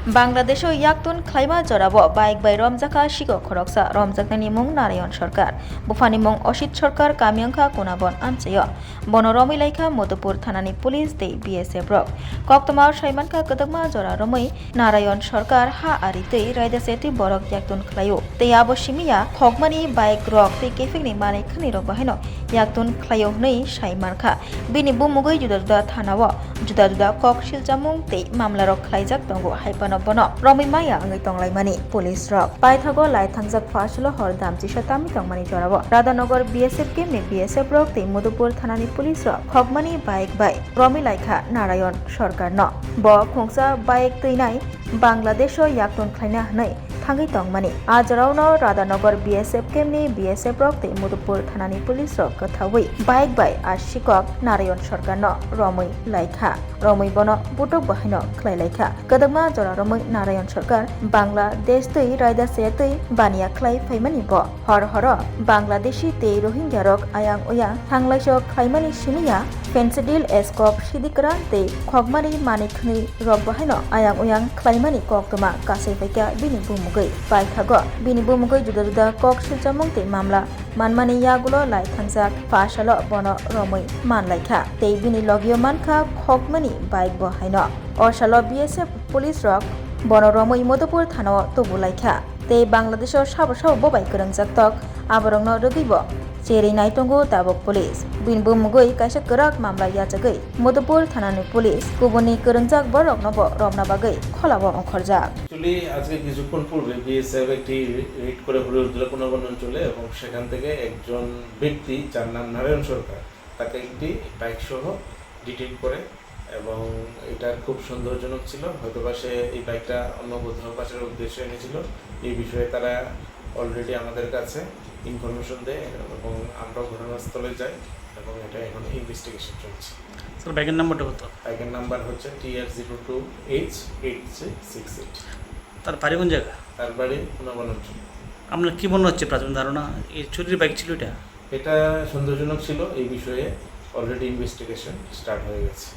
Bangladesho Yaktun Khlaina jorabo baik bai Romjakkha Sikok khoroksa Romjakkani Mung Narayan Sarkar Bufani Mung Osit Sarkar Kamyangkha Kunabon Amchayo Bono Romilaikha Modupur Thanani Police Dei BSF Rok Koktoma Saimankha Kadakma Jora Romai Narayan Sarkar Ha Aritei Raidaseti Borok Yaktun Khlaio Tei Abo Simia Khokmani baik Rok Tei Kefekni Mane Khani Rok Bahino Yaktun Khlaio Nei Saimarkha Bini Bumugoi Juda Juda Thanawo Juda Juda Kok Siljamung Tei Mamla Rok Khlaijak Tongo Haipano Bono Romi Maya Angai Tonglai Mani Police Rock Paithago Lai Thangjak Fasilo Hor Damchi Satami Tongmani Jorabo Radhanagar BSF Game Ne BSF Rock Tei Modupur Thanani Police Rock Khokmani Bike Bai Romi Laikha Narayan Sarkar No Bo Khongsa Bike Tuinai Bangladesho Yaktun Khlaina Hnai Thangwi Tongmani Ajrauno Radhanagar BSF Game Ne BSF Rock Tei Modupur Thanani Police Rock Kathawi Bike Bai Sikok Narayan Sarkar No Romi Laikha Romi Bono Butok Bahino Khlai Laikha Kadakma Jora Romi Narayan Sarkar Bangladesh Tei Raida Se Tei Bania Khlai Faimani Bo Hor Horo Bangladeshi Tei Rohingya Rok Ayang Oyang Thanglaisho Khlaimani Simia Fensidil Eskop Sidikra Tei Khokmani Manikni Rok Bahino Ayang Oyang Khlaimani Koktoma Kasai Faika Bini Bumugoi Paithago Bini Bumugoi Juda Juda Kok Siljamung Tei Mamla Manmani Yagulo Lai Thangjak Fasalo Bono Romi Manlaikha Tei Bini Logio Mankha Khokmani Bike Bo Haino Orsalo BSF Police Rock Bono Romi Modupur Thano Tubulaikha Tei Bangladesho Sabo Bobai Kerengjak Tok Aborongno Rugibo Cheri Naitongo Tabok Police Bin Bumugoi Kaisa Kerak Mamla Yachagai Modupur Thanani Police Kubuni Kerengjak Borok Nobo Romna Bagai Kholabo Onkhorjak Actually আজকে কিছুক্ষণ পূর্বে BSF একটি red করে হরিউদ্দোলা কোনাবন অঞ্চলে এবং সেখান থেকে একজন ব্যক্তি যার নাম নারায়ণ সরকার তাকে একটি বাইক সহ ডিটেইন করে এবং এটা খুব সন্দেহজনক ছিল হয়তোবা সে এই বাইকটা অন্য কোথাও পাচারের উদ্দেশ্যে এনেছিল এই বিষয়ে তারা অলরেডি আমাদের কাছে ইনফরমেশন দেয় এবং আমরা ঘটনাস্থলে যাই এবং এটা এখন ইনভেস্টিগেশন চলছে। স্যার বাইকের নাম্বারটা কত? বাইকের নাম্বার হচ্ছে TR02H8668। তার বাড়ি কোন জায়গা? তার বাড়ি কোনাবন অঞ্চল। আপনার কি মনে হচ্ছে প্রাথমিক ধারণা এই চুরির বাইক ছিল এটা? এটা সন্দেহজনক ছিল এই বিষয়ে অলরেডি ইনভেস্টিগেশন স্টার্ট হয়ে গেছে।